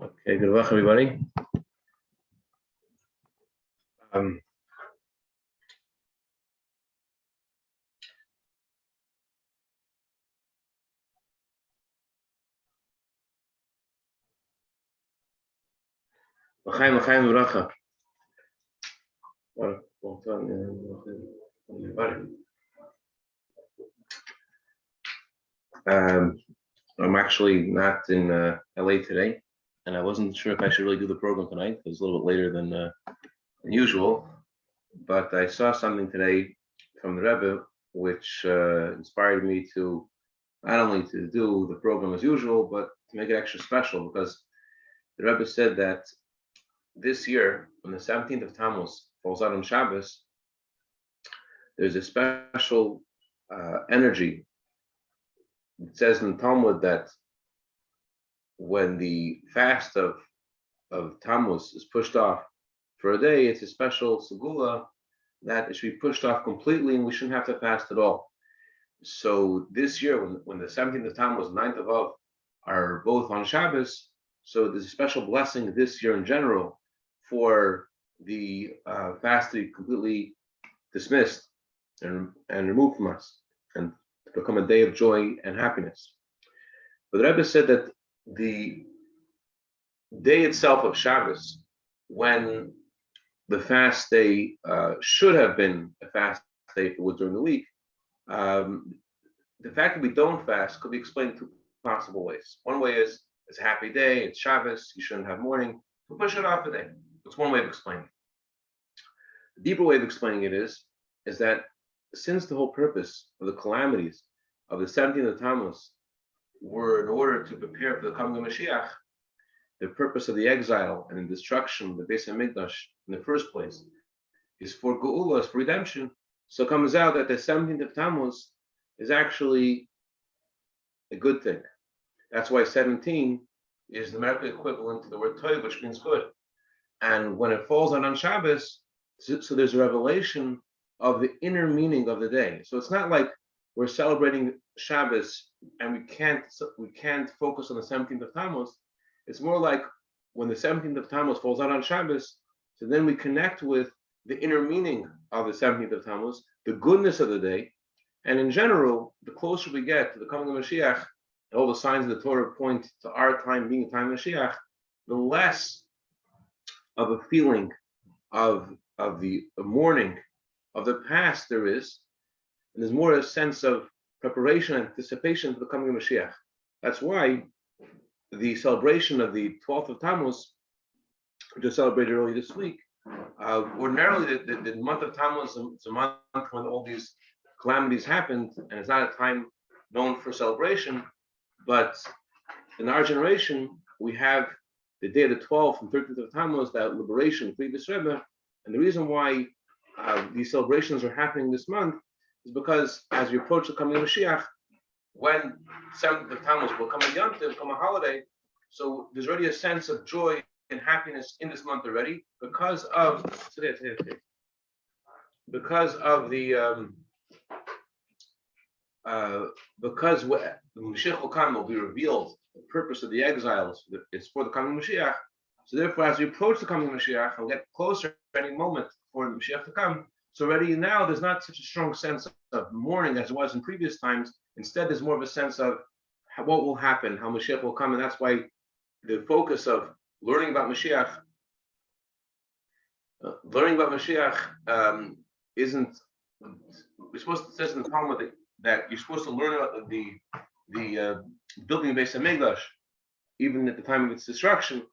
Okay, good luck, everybody. L'chaim v'racha. I'm actually not in LA today, and I wasn't sure if I should really do the program tonight. It was a little bit later than usual, but I saw something today from the Rebbe which inspired me to not only to do the program as usual, but to make it extra special, because the Rebbe said that this year, when the 17th of Tammuz falls out on Shabbos, there's a special energy. It says in the Talmud that when the fast of Tammuz is pushed off for a day, it's a special segula that it should be pushed off completely, and we shouldn't have to fast at all. So this year, when the 17th of Tammuz and 9th of Av are both on Shabbos, so there's a special blessing this year in general for the fast to be completely dismissed and removed from us, and to become a day of joy and happiness. But the Rebbe said that the day itself of Shabbos, when the fast day should have been a fast day if it was during the week, the fact that we don't fast could be explained in two possible ways. One way is it's a happy day, it's Shabbos, you shouldn't have mourning, so push it off a day. That's one way of explaining it. The deeper way of explaining it is that since the whole purpose of the calamities of the 17th of Tammuz were in order to prepare for the coming of Mashiach, the purpose of the exile and the destruction of the Beis HaMikdash in the first place is for Geula, for redemption. So it comes out that the 17th of Tammuz is actually a good thing. That's why 17 is the numerical equivalent to the word Tov, which means good. And when it falls on Shabbos, so there's a revelation of the inner meaning of the day. So it's not like we're celebrating Shabbos and we can't focus on the 17th of Tammuz. It's more like when the 17th of Tammuz falls out on Shabbos, so then we connect with the inner meaning of the 17th of Tammuz, the goodness of the day. And in general, the closer we get to the coming of Mashiach, and all the signs of the Torah point to our time being the time of Mashiach, the less of a feeling of the mourning of the past there is, and there's more a sense of preparation and anticipation for the coming of Mashiach. That's why the celebration of the 12th of Tammuz, which was celebrated early this week, ordinarily the month of Tammuz is a month when all these calamities happened, and it's not a time known for celebration. But in our generation, we have the day of the 12th and 13th of Tammuz, that liberation, previous Rebbe, and the reason why these celebrations are happening this month is because as we approach the coming of Mashiach, when 7th of Tammuz will come a Yom Tov, come a holiday, so there's already a sense of joy and happiness in this month already because of because the Mashiach will come, will be revealed. The purpose of the exiles is for the coming of Mashiach. So therefore, as we approach the coming of Mashiach, and we'll get closer at any moment for the Mashiach to come. So already now, there's not such a strong sense of mourning as it was in previous times. Instead, there's more of a sense of what will happen, how Mashiach will come, and that's why the focus of learning about Mashiach isn't. We're supposed to, it says in the Talmud that you're supposed to learn about the building of Beis HaMikdash, even at the time of its destruction.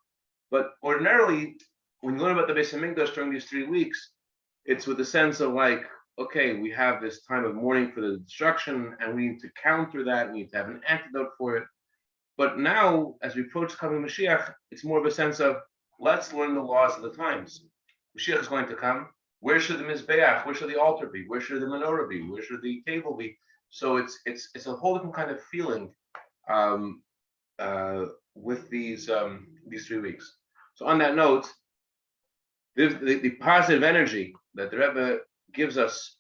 But ordinarily, when you learn about the Beis HaMikdash during these 3 weeks, it's with a sense of like, okay, we have this time of mourning for the destruction, and we need to counter that. We need to have an antidote for it. But now, as we approach coming Mashiach, it's more of a sense of let's learn the laws of the times. Mashiach is going to come. Where should the mizbeach? Where should the altar be? Where should the menorah be? Where should the table be? So it's a whole different kind of feeling with these 3 weeks. So on that note, the positive energy that the Rebbe gives us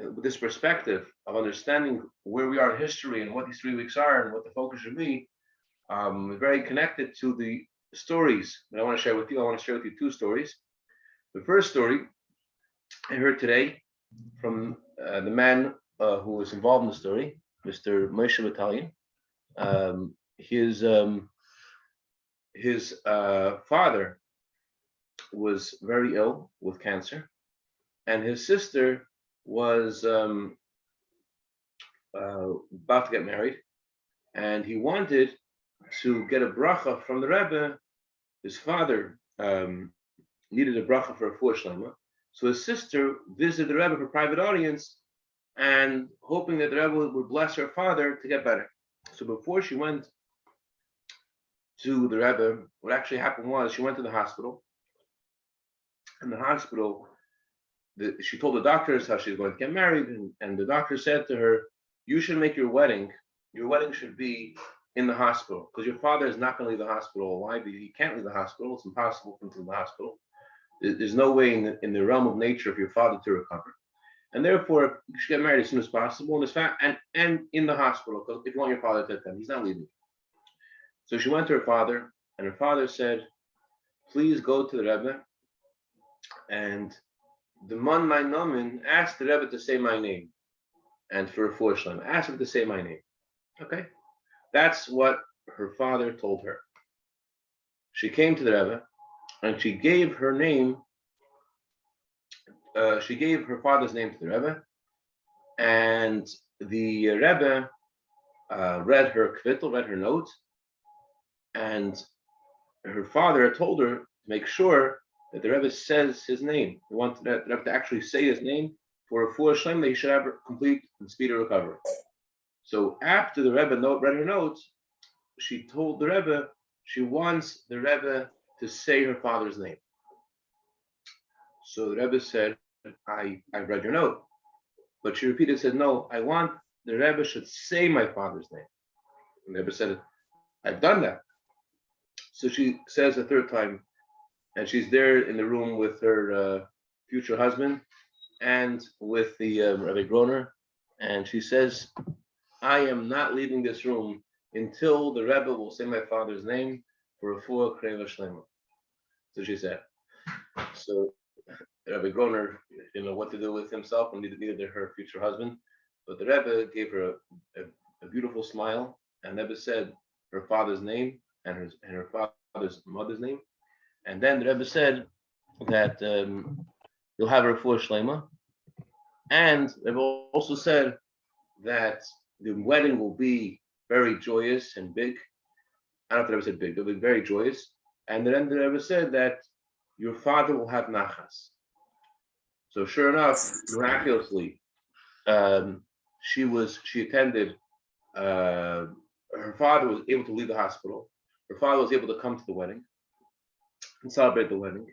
with this perspective of understanding where we are in history and what these 3 weeks are and what the focus should be, is very connected to the stories that I want to share with you. I want to share with you two stories. The first story I heard today from the man who was involved in the story, Mr. Moshe Battalion. His father was very ill with cancer, and his sister was about to get married, and he wanted to get a bracha from the Rebbe. His father needed a bracha for a full shlema, so his sister visited the Rebbe for private audience, and hoping that the Rebbe would bless her father to get better. So before she went to the Rebbe, what actually happened was she went to the hospital. In the hospital, she told the doctors how she was going to get married, and the doctor said to her, "You should make your wedding should be in the hospital, because your father is not going to leave the hospital. Why? Because he can't leave the hospital. It's impossible for him to leave the hospital. There's no way in the realm of nature for your father to recover. And therefore, you should get married as soon as possible, and in the hospital, because if you want your father to attend, he's not leaving." So she went to her father, and her father said, "Please go to the Rebbe, and the man my nomin asked the Rebbe to say my name, and for a full shlem, ask him to say my name." Okay, that's what her father told her. She came to the Rebbe, and she gave her name. She gave her father's name to the Rebbe, and the Rebbe read her kvittel, read her note, and her father told her to make sure that the Rebbe says his name. He wanted the Rebbe to actually say his name for a full shlem that he should have a complete and speedy recovery. So after the Rebbe read her note, she told the Rebbe she wants the Rebbe to say her father's name. So the Rebbe said, I read your note. But she repeated, said, "No, I want the Rebbe should say my father's name." And the Rebbe said, "I've done that." So she says a third time, and she's there in the room with her future husband and with the Rabbi Groner, and she says, "I am not leaving this room until the Rebbe will say my father's name for a full kreva shlema." So she said. So Rabbi Groner didn't know what to do with himself, and neither did her future husband. But the Rebbe gave her a beautiful smile, and Rebbe said her father's name and her father's mother's name, and then the Rebbe said that you'll have her full shlema, and Rebbe also said that the wedding will be very joyous and big. I don't know if the Rebbe said big; it'll be very joyous. And then the Rebbe said that your father will have nachas. So sure enough, miraculously, she attended. Her father was able to leave the hospital. Her father was able to come to the wedding and celebrate the wedding,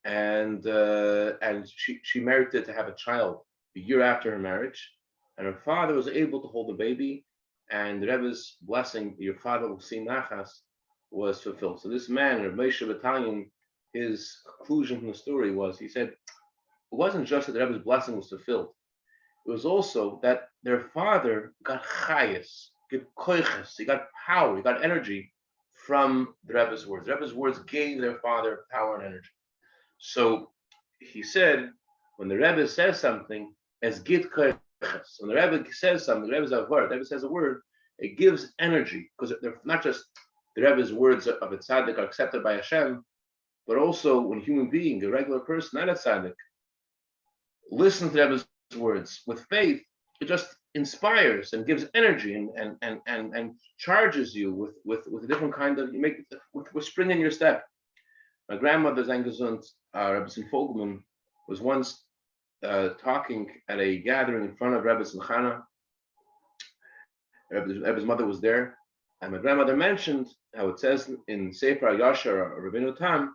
and she merited to have a child a year after her marriage, and her father was able to hold the baby, and the Rebbe's blessing, "Your father will see nachas," was fulfilled. So this man, Moshe Battalion, his conclusion from the story was, he said, it wasn't just that the Rebbe's blessing was fulfilled. It was also that their father got chayas, got koiches, he got power, he got energy from the Rebbe's words. The Rebbe's words gave their father power and energy. So he said, when the Rebbe says something, as git koiches, when the Rebbe says something, the Rebbe's a word, the Rebbe says a word, it gives energy, because they're not just the Rebbe's words of a tzaddik are accepted by Hashem, but also when a human being, a regular person, not a tzaddik, listens to the Rebbe's words with faith, it just inspires and gives energy and charges you with a different kind of, you make with spring in your step. My grandmother, Zangesund, Rebbe Fogelman, was once talking at a gathering in front of Rebbe Simchana. Rebbe's mother was there, and my grandmother mentioned how it says in Sefer Yashar or Rabbeinu Tam,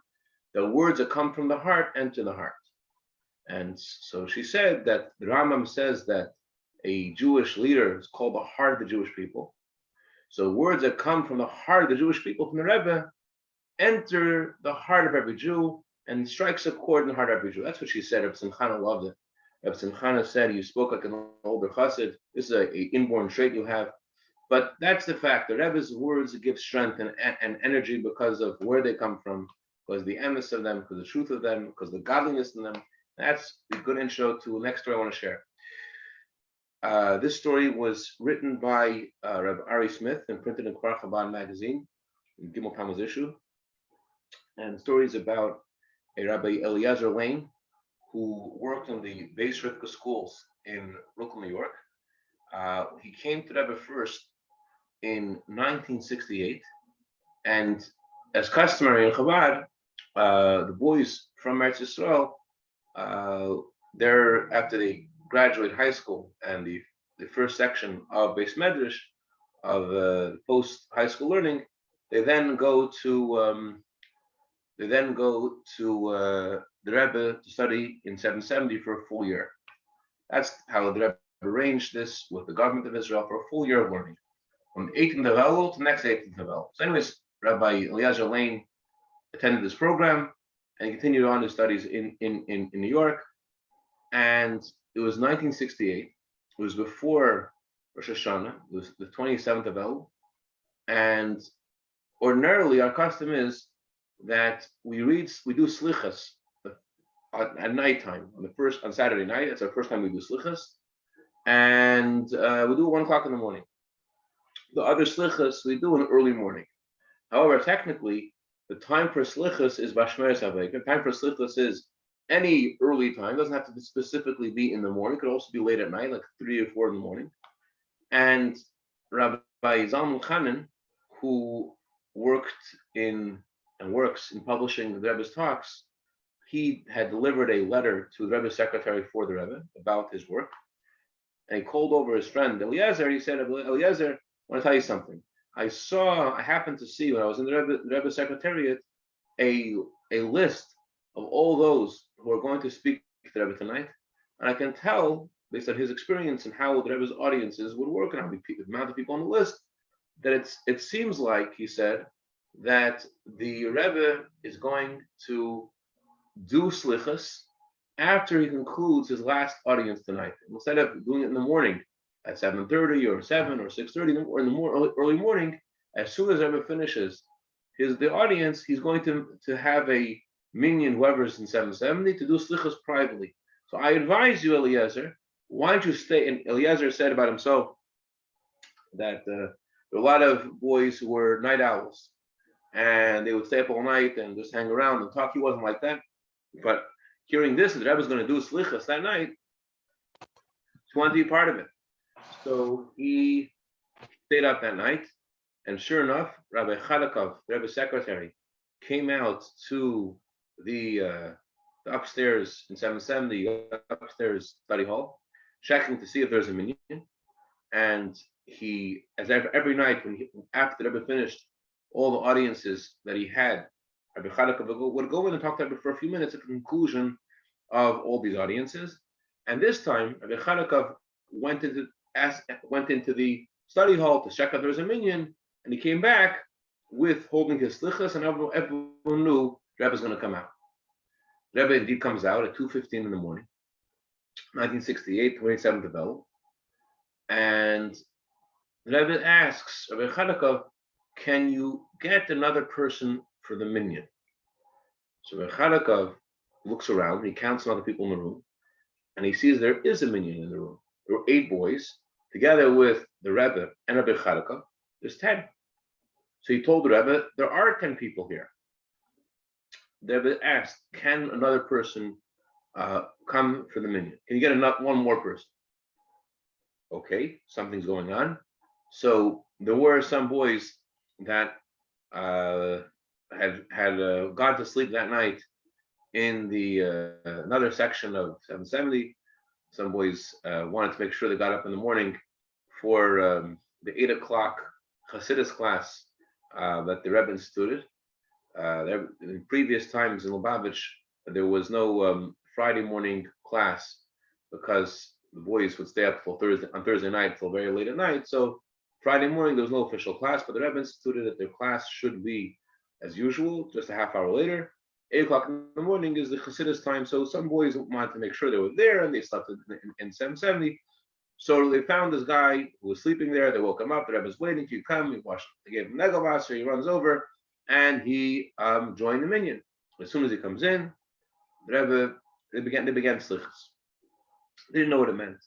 the words that come from the heart enter the heart. And so she said that the Rambam says that a Jewish leader is called the heart of the Jewish people. So words that come from the heart of the Jewish people, from the Rebbe, enter the heart of every Jew and strikes a chord in the heart of every Jew. That's what she said. Rebbe Simchana loved it. Rebbe Simchana said, "You spoke like an older chassid. This is an inborn trait you have." But that's the fact. The Rebbe's words give strength and energy because of where they come from, because the emes of them, because the truth of them, because the godliness in them. That's a good intro to the next story I want to share. This story was written by Rabbi Ari Smith and printed in Kfar Chabad magazine, in Gimel Tammuz issue. And the story is about a Rabbi Eliezer Lane who worked in the Beis Rivka schools in Brooklyn, New York. He came to Rebbe first in 1968, and as customary in Chabad, the boys from Eretz Yisrael, they're after they graduate high school and the first section of Beis Medrash of post high school learning, they then go to the Rebbe to study in 770 for a full year. That's how the Rebbe arranged this with the government of Israel for a full year of learning, from the 18th of Elul to the next 18th of Elul. So, anyways, Rabbi Eliezer Lane attended this program and he continued on his studies in New York. And it was 1968. It was before Rosh Hashanah. It was the 27th of Elul. And ordinarily, our custom is that we do slichas at nighttime on Saturday night. It's our first time we do slichas, and we do it 1 o'clock in the morning. The other slichas we do in the early morning. However, technically, the time for slichas is bashmeres havek. The time for slichas is any early time. It doesn't have to specifically be in the morning. It could also be late at night, like 3 or 4 in the morning. And Rabbi Zalman Chanan, who works in publishing the Rebbe's talks, he had delivered a letter to the Rebbe's secretary for the Rebbe about his work. And he called over his friend Eliezer. He said, Eliezer, I want to tell you something. I happened to see when I was in the Rebbe's secretariat a list of all those who are going to speak to the Rebbe tonight. And I can tell, based on his experience and how the Rebbe's audiences would work and how the amount of people on the list, that it seems like, he said, that the Rebbe is going to do slichas after he concludes his last audience tonight. Instead of doing it in the morning at 7:30 or 7 or 6:30 or in the early morning, as soon as Rebbe finishes the audience, he's going to have a minyan, whoever's in 770, to do slichas privately. So I advise you, Eliezer, why don't you stay? And Eliezer said about himself that there were a lot of boys who were night owls, and they would stay up all night and just hang around and talk. He wasn't like that. But hearing this, that the Rebbe was going to do slichas that night, he wanted to be part of it. So he stayed up that night, and sure enough, Rabbi Chadakov, the Rebbe's secretary, came out to the upstairs in 770, upstairs study hall, checking to see if there's a minyan. And he, as every night, after the Rebbe finished all the audiences that he had, Rabbi Chadakov would go in and talk to Rebbe for a few minutes at the conclusion of all these audiences. And this time, Rabbi Chadakov went into the study hall to check out there was a minyan, and he came back with holding his slichas, and everyone knew the Rebbe was going to come out. The Rebbe indeed comes out at 2:15 in the morning, 1968, 27th of Elul, and the Rebbe asks Rabbi Chadakov, "Can you get another person for the minyan?" So Rabbi Chadakov looks around, he counts some other people in the room, and he sees there is a minyan in the room. There were 8 boys, together with the Rebbe and Rabbi Chadakov, there's 10. So he told the Rebbe, there are 10 people here. The Rebbe asked, can another person come for the minyan? Can you get one more person? Okay, something's going on. So there were some boys that had gone to sleep that night in the another section of 770. Some boys wanted to make sure they got up in the morning for the 8 o'clock Hasidus class that the Rebbe instituted. In previous times in Lubavitch, there was no Friday morning class because the boys would stay up on Thursday night till very late at night. So Friday morning there was no official class, but the Rebbe instituted that their class should be as usual, just a half hour later. 8 o'clock in the morning is the Hasidus time, so some boys wanted to make sure they were there, and they slept in 770. So they found this guy who was sleeping there. They woke him up. The Rebbe was waiting. He come. He washed. They gave him Negelwasser. He runs over, and he joined the Minyan. As soon as he comes in, the Rebbe they began slichus. They didn't know what it meant.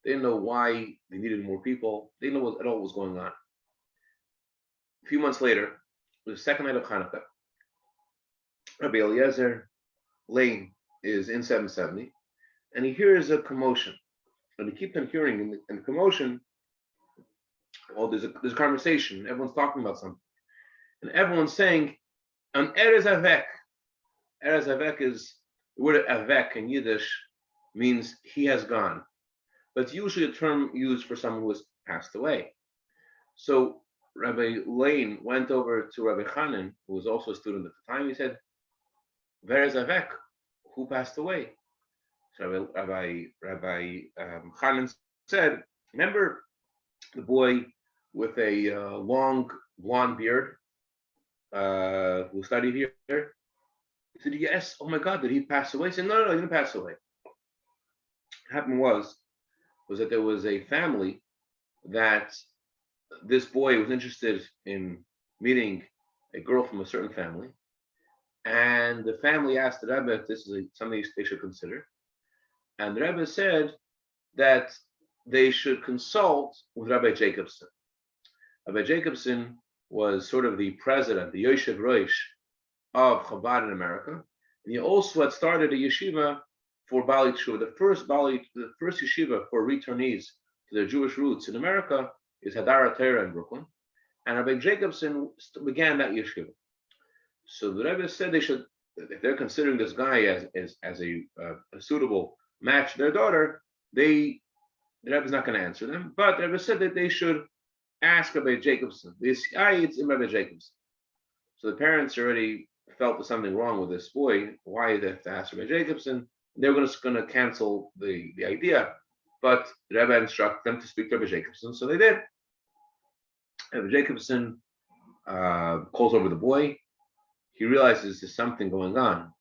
They didn't know why they needed more people. They didn't know what, at all what was going on. A few months later, it was the second night of Hanukkah. Rabbi Eliezer Lane is in 770, and he hears a commotion. And he keeps on hearing in the commotion, well, there's a conversation. Everyone's talking about something. And everyone's saying, an Erez Avek. Erez Avek is, the word Avek in Yiddish means he has gone. But it's usually a term used for someone who has passed away. So Rabbi Lane went over to Rabbi Chanan, who was also a student at the time. He said, Erez Avek, who passed away? So Rabbi Chanan said, remember the boy with a long blonde beard who studied here? He said, yes. Oh my God, did he pass away? He said, no, he didn't pass away. What happened was that there was a family that this boy was interested in meeting a girl from a certain family. And the family asked the Rebbe if this is something they should consider. And the Rebbe said that they should consult with Rabbi Jacobson. Rabbi Jacobson was sort of the president, the Yoshev Rosh of Chabad in America. And he also had started a yeshiva for Bali Tshuva. The first yeshiva for returnees to their Jewish roots in America is Hadara Torah in Brooklyn. And Rabbi Jacobson began that yeshiva. So the Rebbe said they should, if they're considering this guy as a suitable match to their daughter, the Rebbe's not going to answer them. But the Rebbe said that they should ask Rabbi Jacobson. It's in Rabbi Jacobson. So the parents already felt there's something wrong with this boy. Why they have to ask Rabbi Jacobson? They were going to cancel the idea. But the Rebbe instructed them to speak to Rabbi Jacobson, so they did. Rabbi Jacobson calls over the boy. He realizes there's something going on.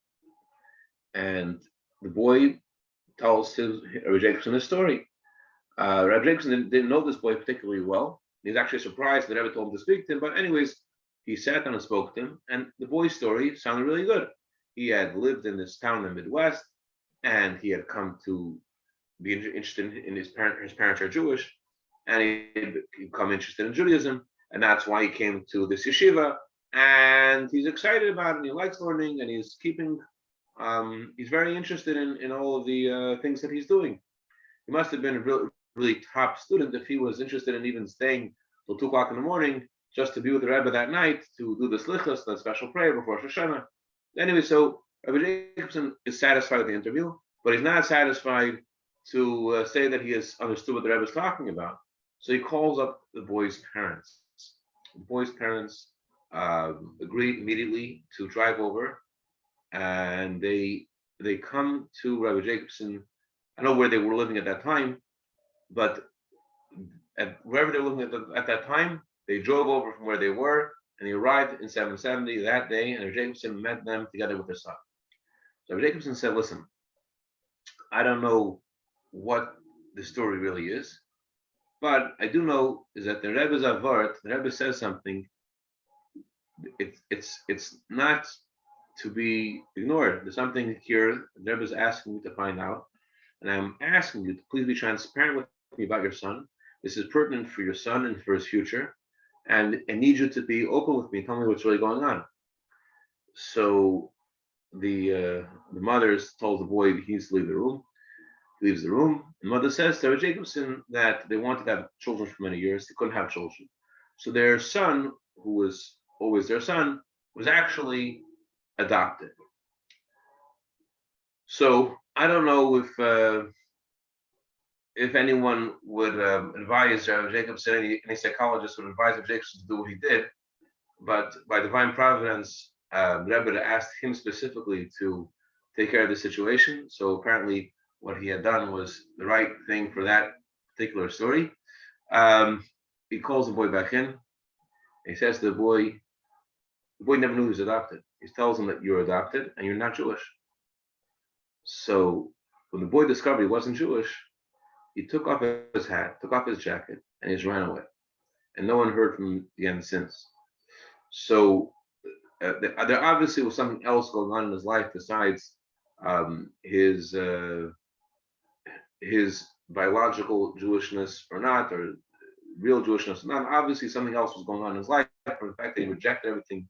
And the boy tells Rabbi Jacobson a story. Rabbi Jacobson didn't know this boy particularly well. He's actually surprised that Rebbe told him to speak to him. But anyways, he sat down and spoke to him. And the boy's story sounded really good. He had lived in this town in the Midwest, and he had come to be interested in his parents are Jewish, and he had become interested in Judaism. And that's why he came to this yeshiva. And he's excited about it, and he likes learning, and he's he's very interested in all of the things that he's doing. He must have been a really top student if he was interested in even staying till 2 o'clock in the morning just to be with the Rebbe that night to do the slichus, the special prayer before Rosh Hashanah. Anyway, so Rabbi Jacobson is satisfied with the interview, but he's not satisfied to say that he has understood what the Rebbe is talking about. So he calls up the boy's parents. The boy's parents agreed immediately to drive over, and they come to Rabbi Jacobson. I don't know where they were living at that time, but wherever they were living at that time, they drove over from where they were, and they arrived in 770 that day, and Rabbi Jacobson met them together with their son. So Rabbi Jacobson said, listen, I don't know what the story really is, but I do know is that the Rebbe's avart, the Rebbe says something, it's not to be ignored. There's something here the Rebbe is asking me to find out, and I'm asking you to please be transparent with me about your son. This is pertinent for your son and for his future, and I need you to be open with me. Tell me what's really going on. So the mothers told the boy he needs to leave the room. He leaves the room. The mother says to Rabbi Jacobson that they wanted to have children for many years. They couldn't have children. So their son, who was always their son, was actually adopted. So I don't know if anyone would advise Rabbi Jacobson, any psychologist would advise Rabbi Jacobson to do what he did, but by divine providence, Rebbe asked him specifically to take care of the situation. So apparently what he had done was the right thing for that particular story. He calls the boy back in. He says to the boy never knew he was adopted. He tells him that you're adopted and you're not Jewish. So when the boy discovered he wasn't Jewish, he took off his hat, took off his jacket, and he just ran away. And no one heard from him again since. So there obviously was something else going on in his life besides um, his uh, his biological Jewishness or not, or real Jewishness or not. Obviously, something else was going on in his life. For the fact that he rejected everything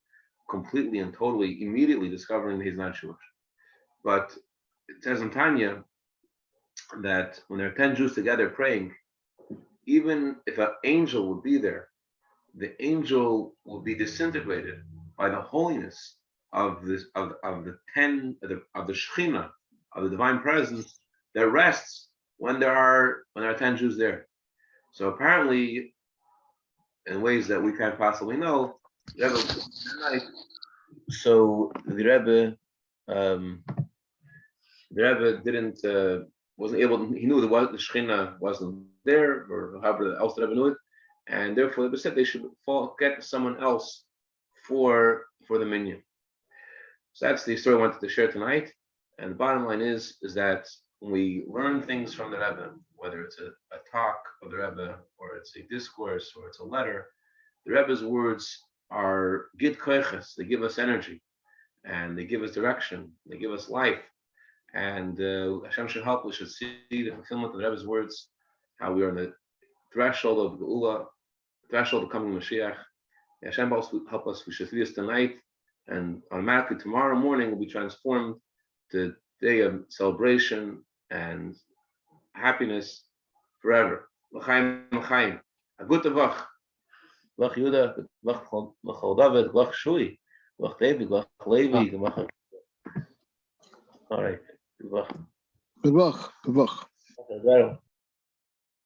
completely and totally, immediately discovering that he's not Jewish. But it says in Tanya that when there are 10 Jews together praying, even if an angel would be there, the angel will be disintegrated by the holiness of this of the 10 of the Shekhinah, of the divine presence that rests when there are 10 Jews there. So apparently, in ways that we can't possibly know, the Rebbe, so the Rebbe didn't wasn't able to, he knew the Shekhinah wasn't there, or however else the Rebbe knew it, and therefore the Rebbe said they should get someone else for the minyan. So that's the story I wanted to share tonight. And the bottom line is that when we learn things from the Rebbe, whether it's a talk of the Rebbe, or it's a discourse, or it's a letter, the Rebbe's words are gid koiches. They give us energy, and they give us direction. They give us life. And Hashem should help. We should see the fulfillment of the Rebbe's words, how we are on the threshold of Geula, threshold of coming Mashiach. Hashem help us. We should see this tonight, and automatically tomorrow morning will be transformed to a day of celebration and happiness forever. L'chaim, l'chaim. A good vach. Vach Yehuda, vach David, vach Shui, vach David, vach Levi, vach. All right. Good luck. Good luck. Good luck. Okay,